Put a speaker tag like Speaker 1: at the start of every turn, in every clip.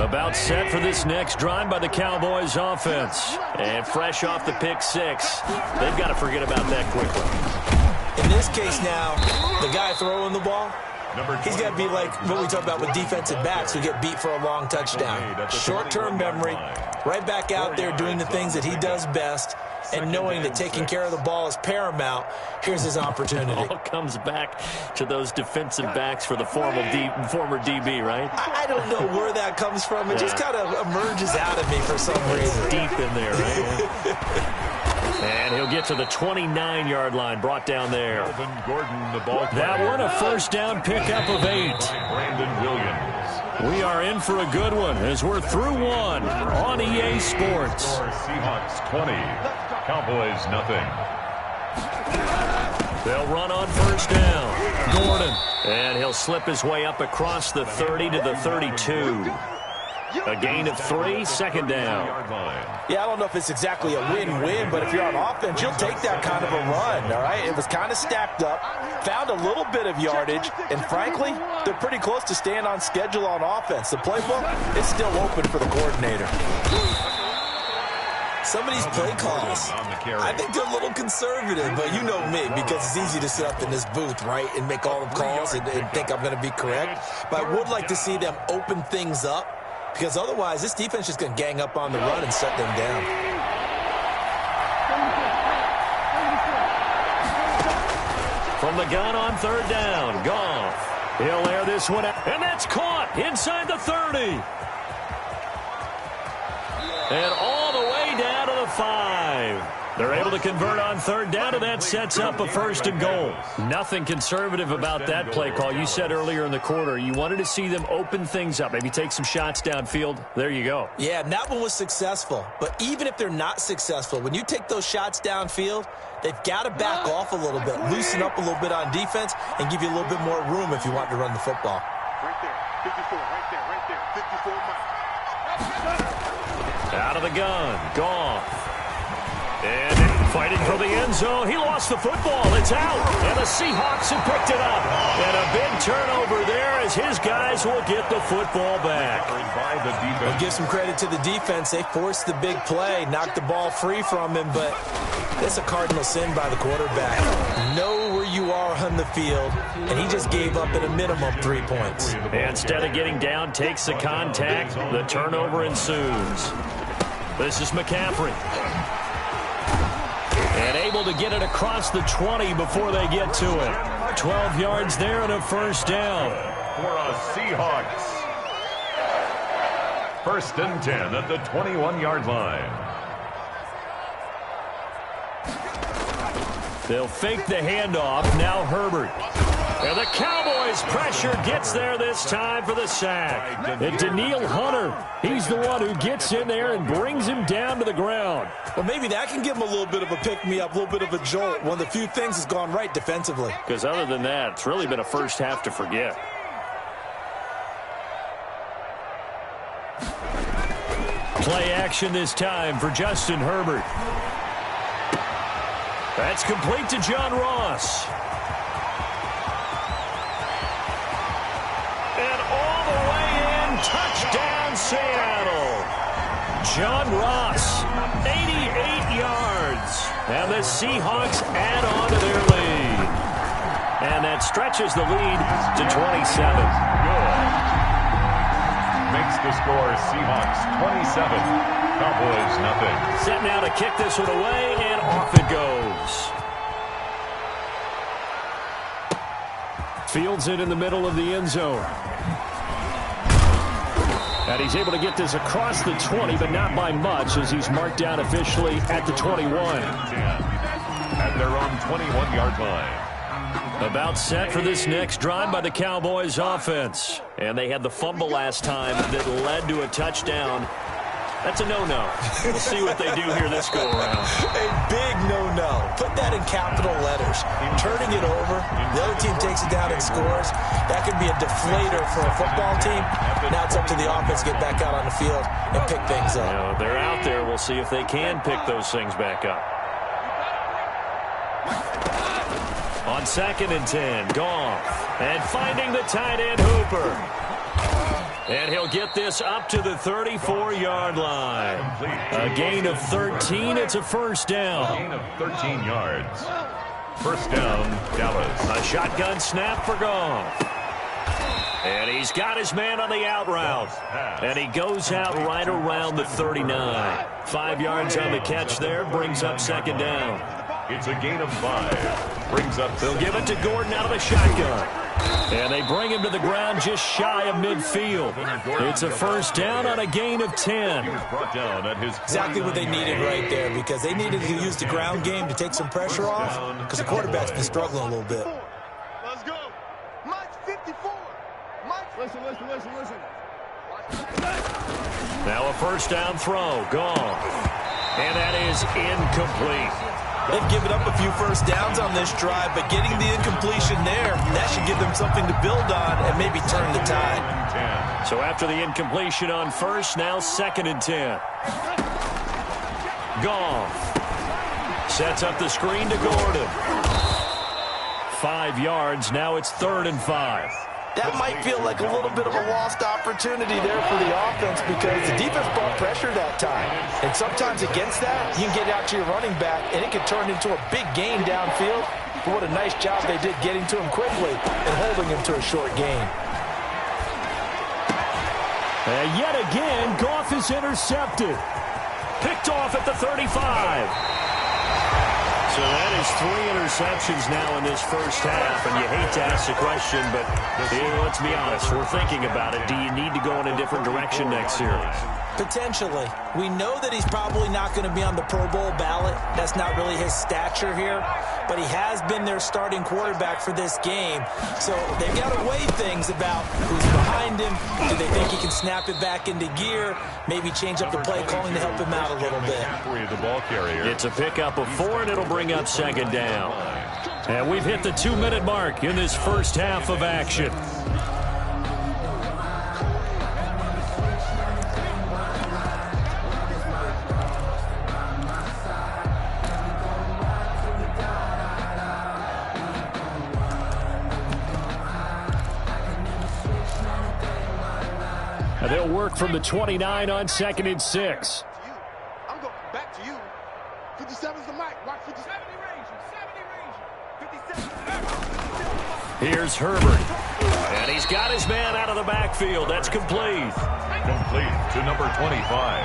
Speaker 1: About set for this next drive by the Cowboys offense. And fresh off the pick six. They've got to forget about that quickly.
Speaker 2: In this case now, the guy throwing the ball, he's got to be like what we talk about with defensive backs who get beat for a long touchdown. Short-term memory, right back out there doing the things that he does best, and knowing that taking care of the ball is paramount. Here's his opportunity.
Speaker 1: It all comes back to those defensive backs for the former DB, right?
Speaker 2: I don't know where that comes from. It just kind of emerges out of me for some reason.
Speaker 1: Deep in there, right? And he'll get to the 29-yard line, brought down there.
Speaker 3: Gordon, the ball
Speaker 1: that one, a first down pickup of 8.
Speaker 3: Brandon Williams.
Speaker 1: We are in for a good one as we're through one on EA Sports.
Speaker 3: Seahawks 20, Cowboys nothing.
Speaker 1: They'll run on first down. Gordon. And he'll slip his way up across the 30 to the 32. A gain of 3, second down.
Speaker 2: Yeah, I don't know if it's exactly a win-win, but if you're on offense, you'll take that kind of a run, all right? It was kind of stacked up, found a little bit of yardage, and frankly, they're pretty close to staying on schedule on offense. The playbook is still open for the coordinator. Some of these play calls, I think they're a little conservative, but you know me, because it's easy to sit up in this booth, right, and make all the calls and think I'm going to be correct. But I would like to see them open things up, because otherwise this defense is going to gang up on the run and shut them down.
Speaker 1: From the gun on third down, Goff. He'll air this one out, and that's caught inside the 30. And all the way down to the 5. They're able to convert on third down, and that sets up a first and goal. Nothing conservative about that play call. You said earlier in the quarter you wanted to see them open things up, maybe take some shots downfield. There you go.
Speaker 2: Yeah, and that one was successful. But even if they're not successful, when you take those shots downfield, they've got to back off a little bit, loosen up a little bit on defense, and give you a little bit more room if you want to run the football.
Speaker 4: Right there, 54, right there, 54 miles.
Speaker 1: Out of the gun, Goff. And fighting for the end zone. He lost the football. It's out. And the Seahawks have picked it up. And a big turnover there as his guys will get the football back.
Speaker 2: I'll give some credit to the defense. They forced the big play, knocked the ball free from him, but that's a cardinal sin by the quarterback. Know where you are on the field, and he just gave up at a minimum 3 points.
Speaker 1: And instead of getting down, takes the contact. The turnover ensues. This is McCaffrey. And able to get it across the 20 before they get to it. 12 yards there and a first down.
Speaker 3: For a Seahawks. First and 10 at the 21-yard line.
Speaker 1: They'll fake the handoff. Now Herbert. And the Cowboys pressure gets there this time for the sack. And Daniil Hunter, he's the one who gets in there and brings him down to the ground.
Speaker 2: Well, maybe that can give him a little bit of a pick-me-up, a little bit of a jolt. One of the few things has gone right defensively.
Speaker 1: Because other than that, it's really been a first half to forget. Play action this time for Justin Herbert. That's complete to John Ross. And all the way in, touchdown Seattle. John Ross, 88 yards. And the Seahawks add on to their lead. And that stretches the lead to 27.
Speaker 3: Makes the score Seahawks 27, Cowboys nothing.
Speaker 1: Set now to kick this one away, and off it goes. Fields it in the middle of the end zone. And he's able to get this across the 20, but not by much, as he's marked down officially at the 21.
Speaker 3: At their own 21-yard line.
Speaker 1: About set for this next drive by the Cowboys offense. And they had the fumble last time that led to a touchdown. That's a no-no. We'll see what they do here this go-around.
Speaker 2: A big no-no. Put that in capital letters. Turning it over, the other team takes it down and scores. That could be a deflator for a football team. Now it's up to the offense to get back out on the field and pick things up.
Speaker 1: You know, they're out there. We'll see if they can pick those things back up. On 2nd and 10, Goff. And finding the tight end, Hooper. And he'll get this up to the 34-yard line. A gain of 13. It's a first down.
Speaker 3: Gain of 13 yards. First down, Dallas.
Speaker 1: A shotgun snap for Goff. And he's got his man on the out route. And he goes out right around the 39. 5 yards on the catch there. Brings up second down.
Speaker 3: It's a gain of 5. Brings up.
Speaker 1: They'll give it to Gordon out of the shotgun. And they bring him to the ground just shy of midfield. It's a first down on a gain of 10.
Speaker 2: Exactly what they needed right there, because they needed to use the ground game to take some pressure off, because the quarterback's been struggling a little bit.
Speaker 4: Let's go. Mike 54. Mike. Listen.
Speaker 1: Now a first down throw. Gone. And that is incomplete.
Speaker 2: They've given up a few first downs on this drive, but getting the incompletion there, that should give them something to build on and maybe turn the tide.
Speaker 1: So after the incompletion on first, now second and 10. Goff sets up the screen to Gordon. 5 yards. Now it's 3rd and 5.
Speaker 2: That might feel like a little bit of a lost opportunity there for the offense, because the defense brought pressure that time. And sometimes against that, you can get out to your running back, and it can turn into a big gain downfield. But what a nice job they did getting to him quickly and holding him to a short gain.
Speaker 1: And yet again, Goff is intercepted. Picked off at the 35. So that is 3 interceptions now in this first half, and you hate to ask the question, but let's be honest, we're thinking about it. Do you need to go in a different direction next series?
Speaker 2: Potentially. We know that he's probably not going to be on the Pro Bowl ballot. That's not really his stature here, but he has been their starting quarterback for this game. So they've got to weigh things about who's behind him. Do they think he can snap it back into gear? Maybe change up the play calling to help him out a little bit.
Speaker 1: It's a pickup of 4, and it'll bring up second down. And we've hit the 2-minute mark in this first half of action. And they'll work from the 29 on 2nd and 6.
Speaker 4: I'm going back to you. 57's the mic. Watch 57. 57.
Speaker 1: Here's Herbert. And he's got his man out of the backfield. That's complete.
Speaker 3: Complete to number 25.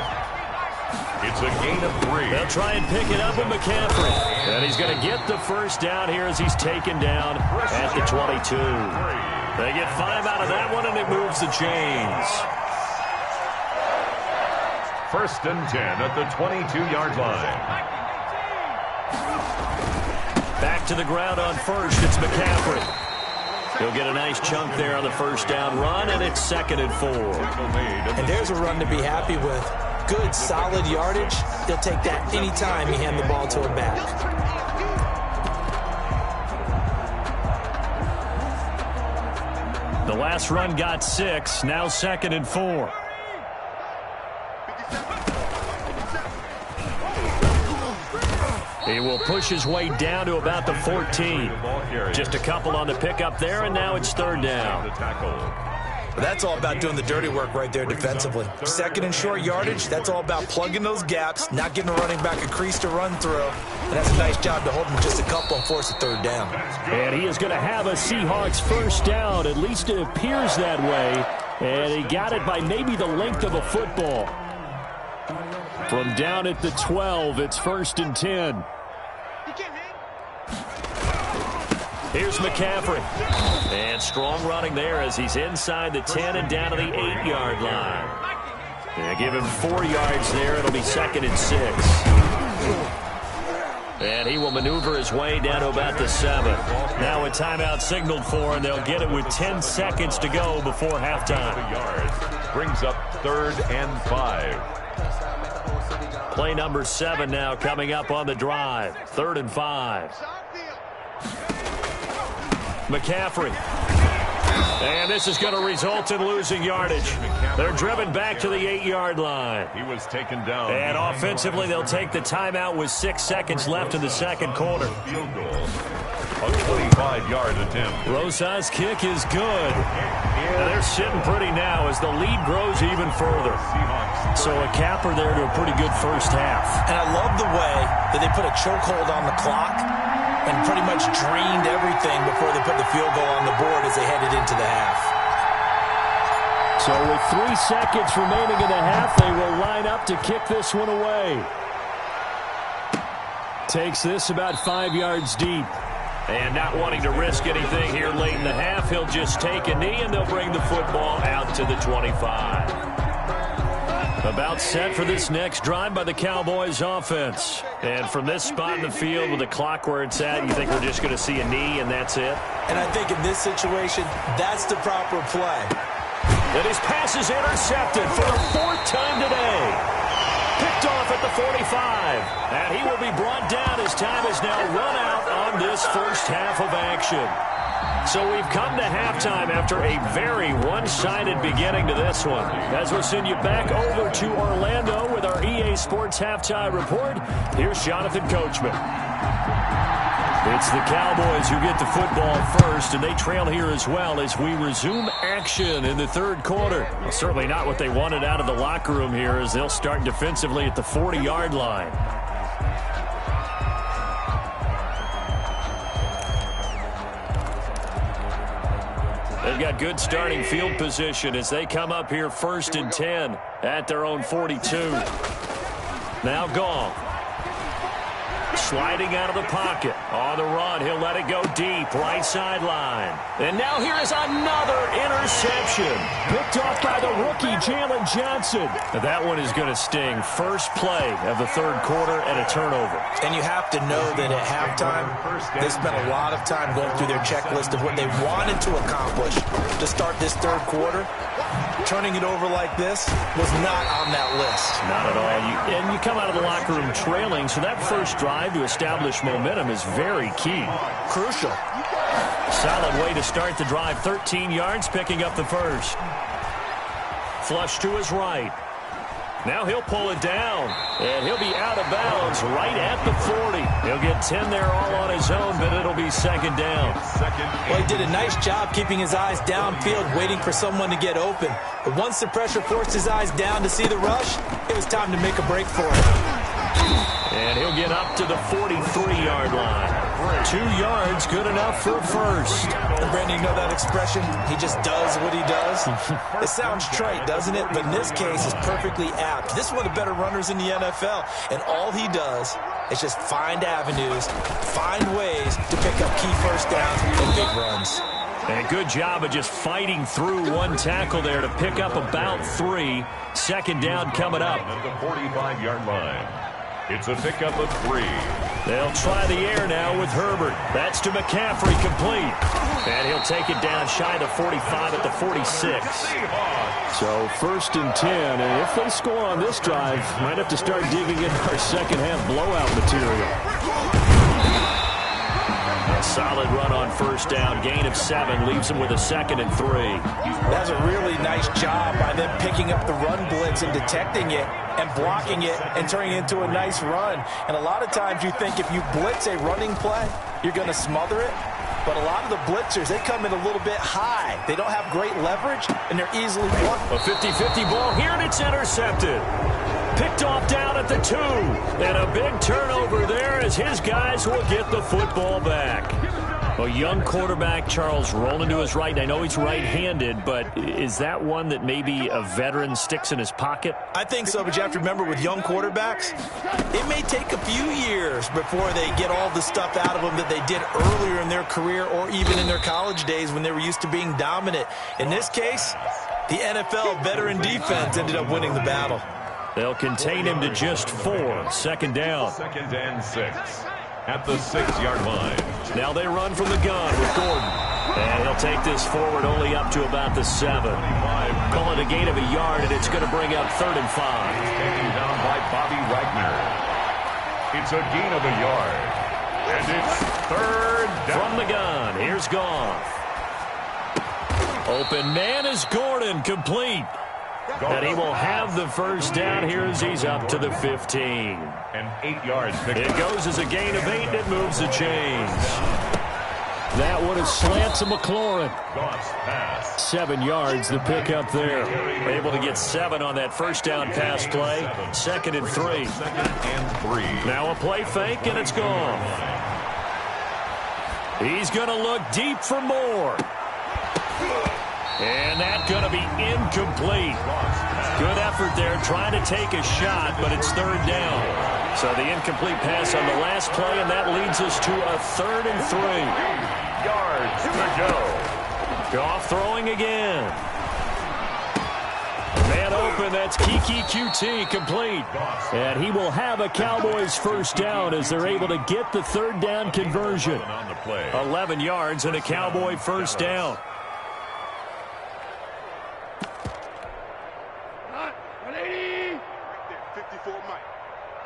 Speaker 3: It's a gain of 3.
Speaker 1: They'll try and pick it up with McCaffrey. And he's going to get the first down here as he's taken down at the 22. They get 5 out of that one, and it moves the chains.
Speaker 3: First and 10 at the 22-yard line.
Speaker 1: Back to the ground on first. It's McCaffrey. He'll get a nice chunk there on the first down run, and it's 2nd and 4.
Speaker 2: And there's a run to be happy with. Good, solid yardage. They'll take that any time you hand the ball to a back.
Speaker 1: The last run got 6. Now 2nd and 4. He will push his way down to about the 14. Just a couple on the pickup there, and now it's 3rd down.
Speaker 2: But that's all about doing the dirty work right there defensively. 2nd and short yardage, that's all about plugging those gaps, not giving a running back a crease to run through. And that's a nice job to hold him just a couple and force a 3rd down.
Speaker 1: And he is going to have a Seahawks first down. At least it appears that way. And he got it by maybe the length of a football. From down at the 12, it's 1st and 10. Here's McCaffrey. And strong running there as he's inside the 10 and down to the 8-yard line. They give him 4 yards there. It'll be 2nd and 6. And he will maneuver his way down to about the 7. Now a timeout signaled for, and they'll get it with 10 seconds to go before halftime.
Speaker 3: Brings up 3rd and 5.
Speaker 1: Play number 7 now coming up on the drive. 3rd and 5. McCaffrey. And this is going to result in losing yardage. They're driven back to the 8-yard line.
Speaker 3: He was taken down.
Speaker 1: And offensively, they'll take the timeout with 6 seconds left in the second quarter.
Speaker 3: Field goal. A 25-yard attempt.
Speaker 1: Rosas' kick is good. And they're sitting pretty now as the lead grows even further. So a capper there to a pretty good first half.
Speaker 2: And I love the way that they put a chokehold on the clock and pretty much drained everything before they put the field goal on the board as they headed into the half.
Speaker 1: So with 3 seconds remaining in the half, they will line up to kick this one away. Takes this about 5 yards deep. And not wanting to risk anything here late in the half, he'll just take a knee and they'll bring the football out to the 25. About set for this next drive by the Cowboys offense. And from this spot in the field with the clock where it's at, you think we're just going to see a knee and that's it?
Speaker 2: And I think in this situation, that's the proper play.
Speaker 1: And his pass is intercepted for the 4th time today. Picked off at the 45. And he will be brought down as time is now run out on this first half of action. So we've come to halftime after a very one-sided beginning to this one. As we'll send you back over to Orlando with our EA Sports Halftime Report, here's Jonathan Coachman. It's the Cowboys who get the football first, and they trail here as well as we resume action in the third quarter. Well, certainly not what they wanted out of the locker room here as they'll start defensively at the 40-yard line. They've got good starting field position as they come up here 1st and 10 at their own 42. Now Gong. Sliding out of the pocket. On the run, he'll let it go deep. Right sideline. And now here is another interception. Picked off by the rookie, Jalen Johnson. Now that one is going to sting. First play of the third quarter and a turnover.
Speaker 2: And you have to know that at halftime, they spent a lot of time going through their checklist of what they wanted to accomplish to start this third quarter. Turning it over like this was not on that list.
Speaker 1: Not at all. And you come out of the locker room trailing, so that first drive to establish momentum is very key.
Speaker 2: Crucial.
Speaker 1: Solid way to start the drive. 13 yards, picking up the first. Flush to his right. Now he'll pull it down, and he'll be out of bounds right at the 40. He'll get 10 there all on his own, but it'll be second down.
Speaker 2: Well, he did a nice job keeping his eyes downfield, waiting for someone to get open. But once the pressure forced his eyes down to see the rush, it was time to make a break for him.
Speaker 1: And he'll get up to the 43-yard line. 2 yards, good enough for a first.
Speaker 2: And Brandon, you know that expression? He just does what he does. It sounds trite, doesn't it? But in this case, it's perfectly apt. This is one of the better runners in the NFL. And all he does is just find avenues, find ways to pick up key first downs and big runs.
Speaker 1: And a good job of just fighting through one tackle there to pick up about 3. Second down coming up.
Speaker 3: At the 45-yard line. It's a pickup of 3.
Speaker 1: They'll try the air now with Herbert. That's to McCaffrey, complete. And he'll take it down shy of the 45 at the 46. So 1st and 10. And if they score on this drive, might have to start digging in our second half blowout material. A solid run on first down. Gain of 7 leaves him with a 2nd and 3.
Speaker 2: That's a really nice job by them picking up the run blitz and detecting it and blocking it and turning it into a nice run. And a lot of times you think if you blitz a running play, you're going to smother it. But a lot of the blitzers, they come in a little bit high. They don't have great leverage, and they're easily blocked.
Speaker 1: A 50-50 ball here, and it's intercepted. Picked off down at the 2. And a big turnover there as his guys will get the football back. A young quarterback, Charles, rolling to his right. I know he's right-handed, but is that one that maybe a veteran sticks in his pocket?
Speaker 2: I think so, but you have to remember with young quarterbacks, it may take a few years before they get all the stuff out of them that they did earlier in their career or even in their college days when they were used to being dominant. In this case, the NFL veteran defense ended up winning the battle.
Speaker 1: They'll contain him to just 4. Second down.
Speaker 3: 2nd and 6. At the 6-yard line.
Speaker 1: Now they run from the gun with Gordon. And he'll take this forward only up to about the 7. Call it a gain of a yard, and it's going to bring up 3rd and 5.
Speaker 3: Taken down by Bobby Wagner. It's a gain of a yard. And it's 3rd down.
Speaker 1: From the gun, here's Goff. Open man is Gordon, complete. And he will have the first down here as he's up to the 15.
Speaker 3: And 8 yards.
Speaker 1: It goes as a gain of 8, and it moves the chains. That one is slant to McLaurin. 7 yards, the pick up there. Able to get 7 on that first down pass play. 2nd and 3. Now a play fake, and it's gone. He's going to look deep for more. And that's going to be incomplete. Good effort there trying to take a shot, but it's 3rd down. So the incomplete pass on the last play, and that leads us to a 3rd and 3.
Speaker 3: Yards to go.
Speaker 1: Goff throwing again. Man open, that's Kiki QT complete. And he will have a Cowboys first down as they're able to get the 3rd down conversion. 11 yards and a Cowboy first down.
Speaker 4: 54 Mike.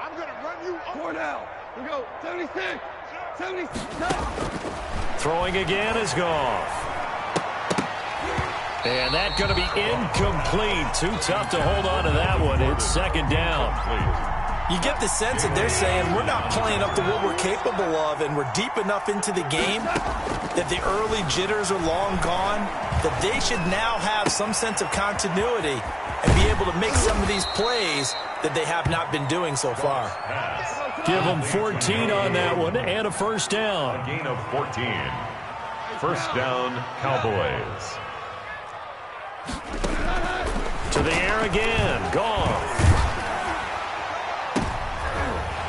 Speaker 4: I'm going to run you over.
Speaker 5: 4 now. We go. 76. 76.
Speaker 1: Throwing again is Goff. And that's going to be incomplete. Too tough to hold on to that one. It's 2nd down.
Speaker 2: You get the sense that they're saying we're not playing up to what we're capable of, and we're deep enough into the game that the early jitters are long gone, that they should now have some sense of continuity and be able to make some of these plays that they have not been doing so far.
Speaker 1: Give them 14 on that one and a first down.
Speaker 3: A gain of 14. First down, Cowboys.
Speaker 1: To the air again. Goff.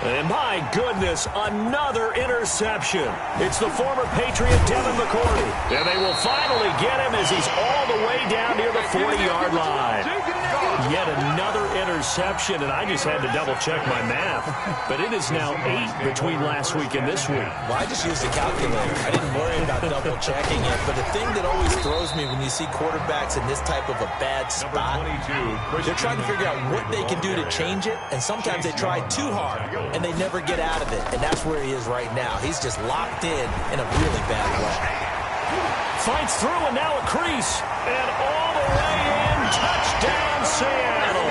Speaker 1: And my goodness, another interception. It's the former Patriot Devin McCourty. And they will finally get him as he's all the way down near the 40-yard line. Yet another interception, and I just had to double-check my math. But it is now 8 between last week and this week.
Speaker 2: Well, I just used a calculator. I didn't worry about double-checking it. But the thing that always throws me when you see quarterbacks in this type of a bad spot, they're trying to figure out what they can do to change it, and sometimes they try too hard, and they never get out of it. And that's where he is right now. He's just locked in a really bad way.
Speaker 1: Fights through, and now a crease. And all the way in. Touchdown, Seattle.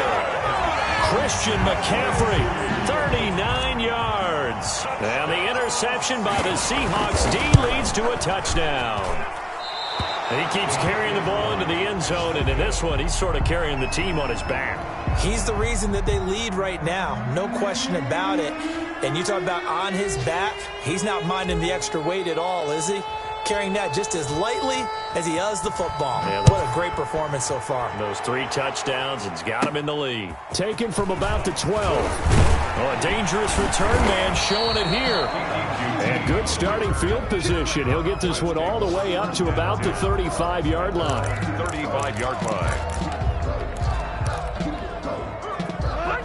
Speaker 1: Christian McCaffrey, 39 yards. And the interception by the Seahawks D leads to a touchdown. He keeps carrying the ball into the end zone, and in this one, he's sort of carrying the team on his back.
Speaker 2: He's the reason that they lead right now. No question about it. And you talk about on his back, he's not minding the extra weight at all, is he? Carrying that just as lightly as he does the football.
Speaker 1: Yeah,
Speaker 2: what a great performance so far.
Speaker 1: Those 3 touchdowns, it's got him in the lead. Taken from about the 12. Oh, a dangerous return man showing it here. And good starting field position. He'll get this one all the way up to about the 35-yard line.
Speaker 3: 35-yard line.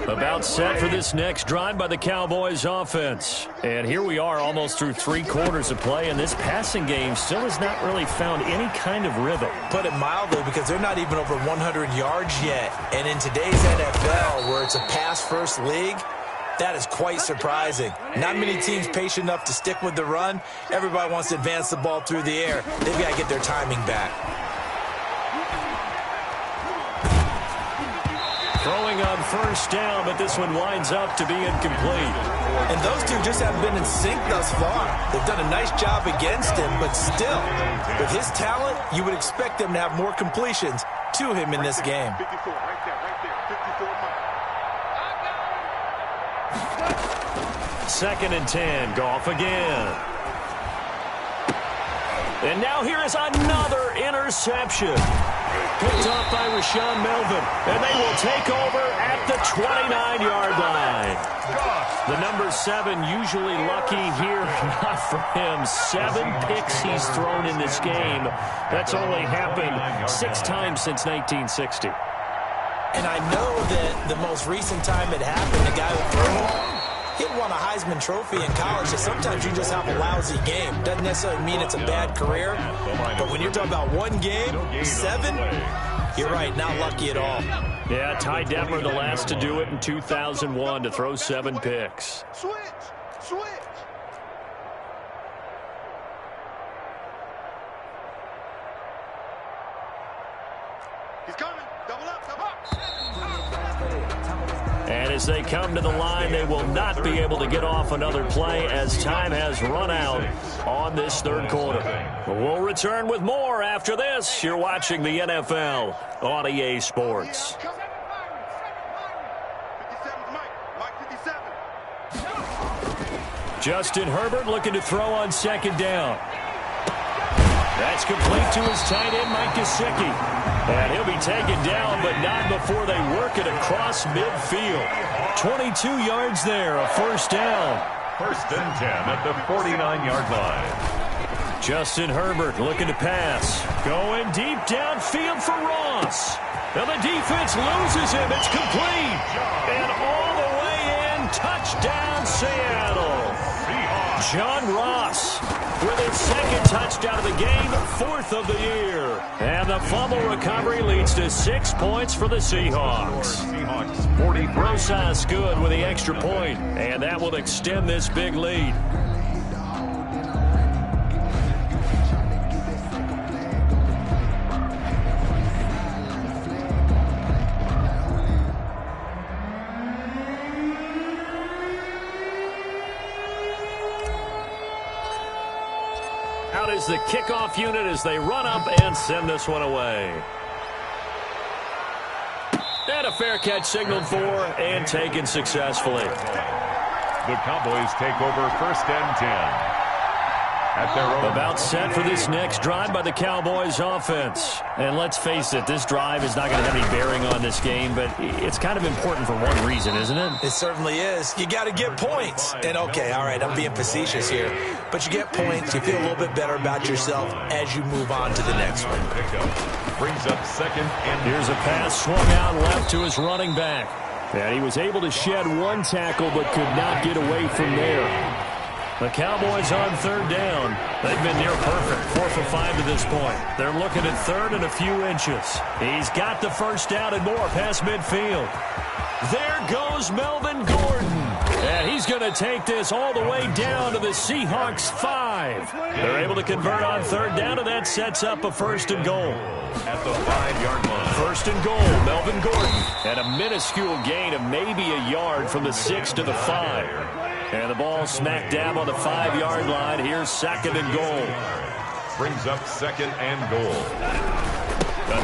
Speaker 1: About set for this next drive by the Cowboys offense. And here we are almost through 3 quarters of play, and this passing game still has not really found any kind of rhythm.
Speaker 2: Put it mildly, because they're not even over 100 yards yet. And in today's NFL, where it's a pass-first league, that is quite surprising. Not many teams patient enough to stick with the run. Everybody wants to advance the ball through the air. They've got to get their timing back.
Speaker 1: Throwing on first down, but this one winds up to be incomplete.
Speaker 2: And those two just haven't been in sync thus far. They've done a nice job against him, but still, with his talent, you would expect them to have more completions to him in this game.
Speaker 4: 54, right there, 54 Mike.
Speaker 1: 2nd and 10, Goff again. And now here is another interception. Picked off by Rashaan Melvin. And they will take over at the 29-yard line. The number 7 usually lucky here. Not for him. 7 picks he's thrown in this game. That's only happened 6 times since 1960.
Speaker 2: And I know that the most recent time it happened, the guy who threw he won a Heisman Trophy in college, so sometimes you just have a lousy game. Doesn't necessarily mean it's a bad career, but when you're talking about one game, 7, you're right, not lucky at all.
Speaker 1: Yeah, Ty Detmer, the last to do it in 2001, to throw 7 picks.
Speaker 4: Switch. He's coming. Double up, double up.
Speaker 1: And as they come to the line, they will not be able to get off another play as time has run out on this third quarter. We'll return with more after this. You're watching the NFL on EA Sports.
Speaker 4: 57's Mike 57.
Speaker 1: Justin Herbert looking to throw on second down. That's complete to his tight end, Mike Gesicki. And he'll be taken down, but not before they work it across midfield. 22 yards there, a first down.
Speaker 3: First and 10 at the 49-yard line.
Speaker 1: Justin Herbert looking to pass. Going deep downfield for Ross. Now the defense loses him. It's complete. And all the way in, touchdown Seattle. John Ross with his second touchdown of the game, fourth of the year. And the fumble recovery leads to 6 points for the Seahawks.
Speaker 3: Seahawks 43.
Speaker 1: Rosas good with the extra point, and that will extend this big lead. Out is the kickoff unit as they run up and send this one away. And a fair catch signaled for and taken successfully.
Speaker 3: The Cowboys take over first and 10. At their own.
Speaker 1: About set for this next drive by the Cowboys offense. And let's face it, this drive is not going to have any bearing on this game, but it's kind of important for one reason, isn't it?
Speaker 2: It certainly is. You got to get points. And okay, all right, I'm being facetious here, but you get points, you feel a little bit better about yourself as you move on to the next one.
Speaker 3: Brings up second and
Speaker 1: here's a pass swung out left to his running back. And he was able to shed one tackle but could not get away from there. The Cowboys on third down. They've been near perfect, 4 for 5 to this point. They're looking at third and a few inches. He's got the first down and more past midfield. There goes Melvin Gordon. And he's going to take this all the way down to the Seahawks 5. They're able to convert on third down, and that sets up a first and goal.
Speaker 3: at the 5-yard line.
Speaker 1: First and goal, Melvin Gordon. And a minuscule gain of maybe a yard from the 6 to the 5. And the ball smack dab on the 5-yard line. Here's second and goal.
Speaker 3: Brings up second and goal.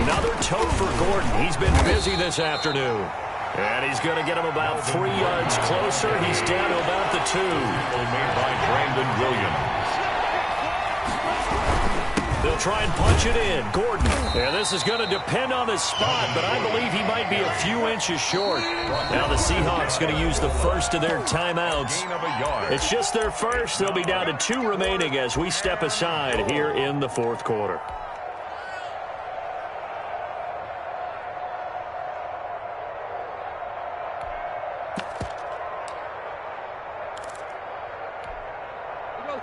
Speaker 1: Another tote for Gordon. He's been busy this afternoon. And he's going to get him about 3 yards closer. He's down to about the 2.
Speaker 3: Made by Brandon Williams.
Speaker 1: They'll try and punch it in. Gordon. And this is going to depend on his spot, but I believe he might be a few inches short. Now the Seahawks going to use the first of their timeouts.
Speaker 3: Gain of a yard.
Speaker 1: It's just their first. They'll be down to 2 remaining as we step aside here in the fourth quarter.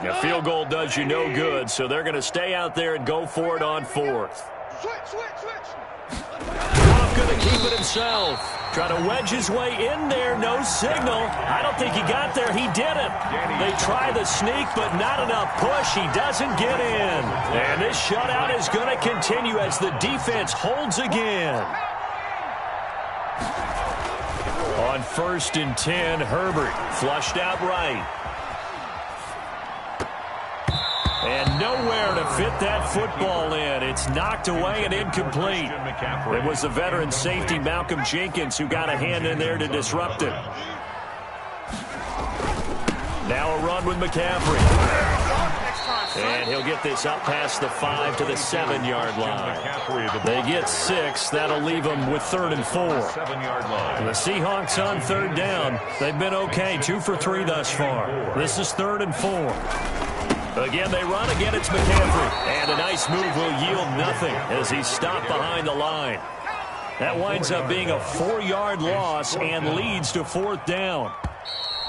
Speaker 1: A field goal does you no good, so they're going to stay out there and go for it on fourth.
Speaker 4: Switch.
Speaker 1: Goff going to keep it himself. Try to wedge his way in there. No signal. I don't think he got there. He didn't. They try the sneak, but not enough push. He doesn't get in. And this shutout is going to continue as the defense holds again. On first and 10, Herbert flushed out right. And nowhere to fit that football in. It's knocked away and incomplete. It was the veteran safety Malcolm Jenkins who got a hand in there to disrupt it. Now a run with McCaffrey. And he'll get this up past the 5 to the 7-yard line. They get 6. That'll leave them with 3rd and 4.
Speaker 3: 7-yard line.
Speaker 1: The Seahawks on third down. They've been okay, 2 for 3 thus far. This is 3rd and 4. Again, they run. Again, it's McCaffrey. And a nice move will yield nothing as he's stopped behind the line. That winds up being a 4-yard loss and leads to 4th down.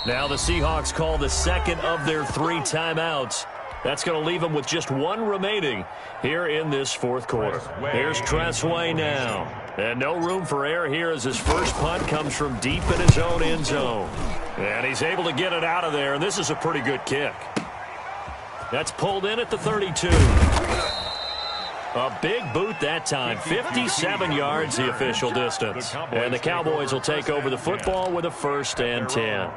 Speaker 1: Now the Seahawks call the second of their 3 timeouts. That's going to leave them with just 1 remaining here in this fourth quarter. Here's Tressway now. And no room for error here as his first punt comes from deep in his own end zone. And he's able to get it out of there, and this is a pretty good kick. That's pulled in at the 32. A big boot that time, 57 yards the official distance. And the Cowboys will take over the football with a 1st and 10.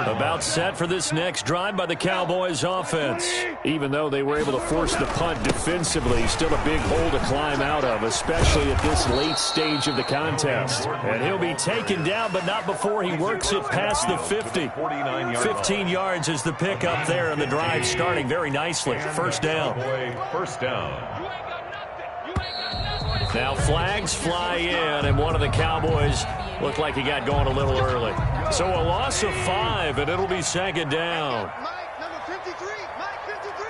Speaker 1: About set for this next drive by the Cowboys offense. Even though they were able to force the punt defensively, still a big hole to climb out of, especially at this late stage of the contest. And he'll be taken down, but not before he works it past the 50. 15 yards is the pick up there, and the drive starting very nicely. 1st down.
Speaker 3: First down.
Speaker 1: Now flags fly in, and one of the Cowboys looked like he got going a little early. So a loss of 5, and it'll be 2nd down.
Speaker 4: Mike, number 53. Mike, 53.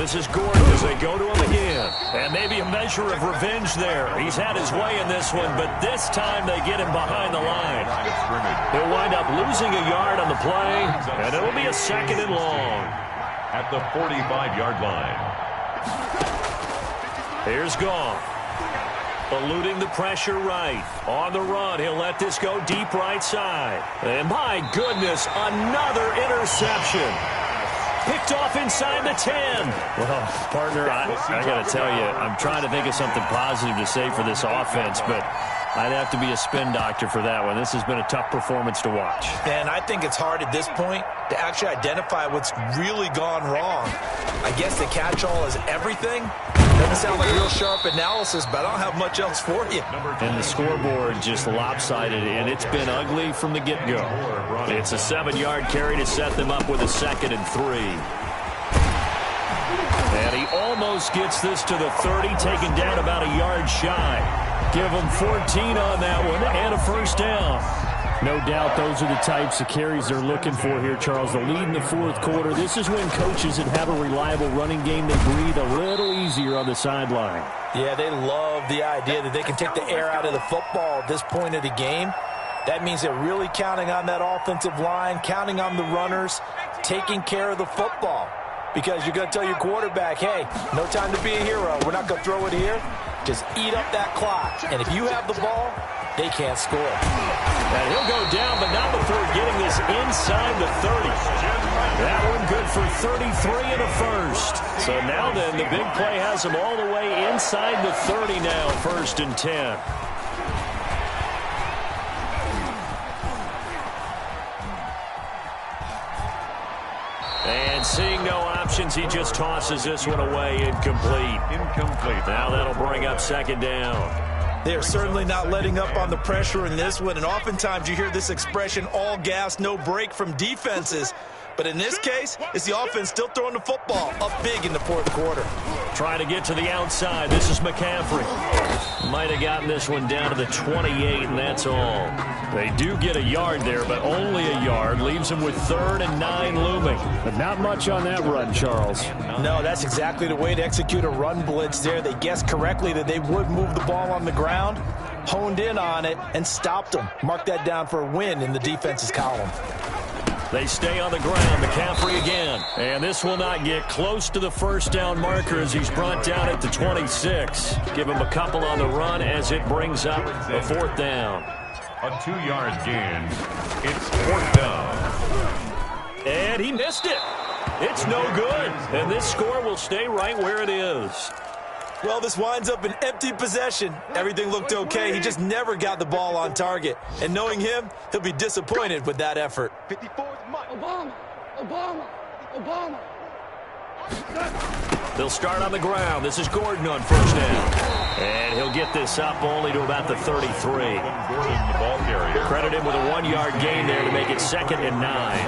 Speaker 1: This is Gordon as they go to him again. And maybe a measure of revenge there. He's had his way in this one, but this time they get him behind the line. He'll wind up losing a yard on the play, and it'll be a 2nd and long.
Speaker 3: At the 45-yard line.
Speaker 1: Here's Goff. Eluding the pressure right. On the run, he'll let this go deep right side. And my goodness, another interception. Picked off inside the 10. Well, partner, I got to tell you, I'm trying to think of something positive to say for this offense, but I'd have to be a spin doctor for that one. This has been a tough performance to watch.
Speaker 2: And I think it's hard at this point to actually identify what's really gone wrong. I guess the catch-all is everything. Doesn't sound like real sharp analysis, but I don't have much else for you.
Speaker 1: And the scoreboard just lopsided, and it's been ugly from the get-go. It's a 7-yard carry to set them up with a 2nd and 3. And he almost gets this to the 30, taken down about a yard shy. Give him 14 on that one and a 1st down. No doubt those are the types of carries they're looking for here, Charles. The lead in the 4th quarter. This is when coaches that have a reliable running game, they breathe a little easier on the sideline.
Speaker 2: Yeah, they love the idea that they can take the air out of the football at this point of the game. That means they're really counting on that offensive line, counting on the runners, taking care of the football. Because you're going to tell your quarterback, hey, no time to be a hero. We're not going to throw it here. Just eat up that clock. And if you have the ball, they can't score.
Speaker 1: And he'll go down, but not before getting this inside the 30. That one good for 33 and a 1st. So now then, the big play has him all the way inside the 30 now, 1st and 10. And seeing no options, he just tosses this one away, incomplete. Now that'll bring up 2nd down.
Speaker 2: They're certainly not letting up on the pressure in this one, and oftentimes you hear this expression, all gas, no break from defenses. But in this case, it's the offense still throwing the football up big in the 4th quarter.
Speaker 1: Trying to get to the outside. This is McCaffrey. Might have gotten this one down to the 28, and that's all. They do get a yard there, but only a yard. Leaves them with 3rd and 9 looming. But not much on that run, Charles.
Speaker 2: No, that's exactly the way to execute a run blitz there. They guessed correctly that they would move the ball on the ground, honed in on it, and stopped them. Mark that down for a win in the defense's column.
Speaker 1: They stay on the ground. McCaffrey again. And this will not get close to the 1st down marker as he's brought down at the 26. Give him a couple on the run as it brings up a 4th down.
Speaker 3: A 2-yard gain. It's 4th down.
Speaker 1: And he missed it. It's no good. And this score will stay right where it is.
Speaker 2: Well, this winds up an empty possession. Everything looked okay. He just never got the ball on target. And knowing him, he'll be disappointed with that effort.
Speaker 4: 54 is Mike. Obama.
Speaker 1: They'll start on the ground. This is Gordon on 1st down. And he'll get this up only to about the 33. Credit him with a 1-yard gain there to make it 2nd and 9.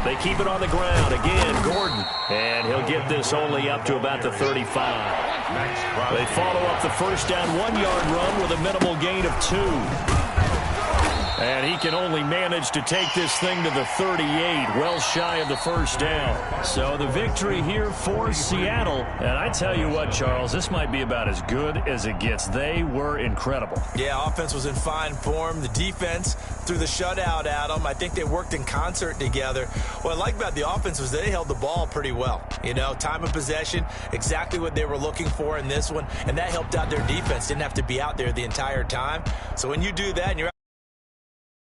Speaker 1: They keep it on the ground. Again, Gordon. And he'll get this only up to about the 35. They follow up the 1st down 1-yard run with a minimal gain of 2. And he can only manage to take this thing to the 38, well shy of the 1st down. So the victory here for Seattle. And I tell you what, Charles, this might be about as good as it gets. They were incredible.
Speaker 2: Yeah, offense was in fine form. The defense threw the shutout at them. I think they worked in concert together. What I like about the offense was they held the ball pretty well. You know, time of possession, exactly what they were looking for in this one. And that helped out their defense. Didn't have to be out there the entire time. So when you do that and you're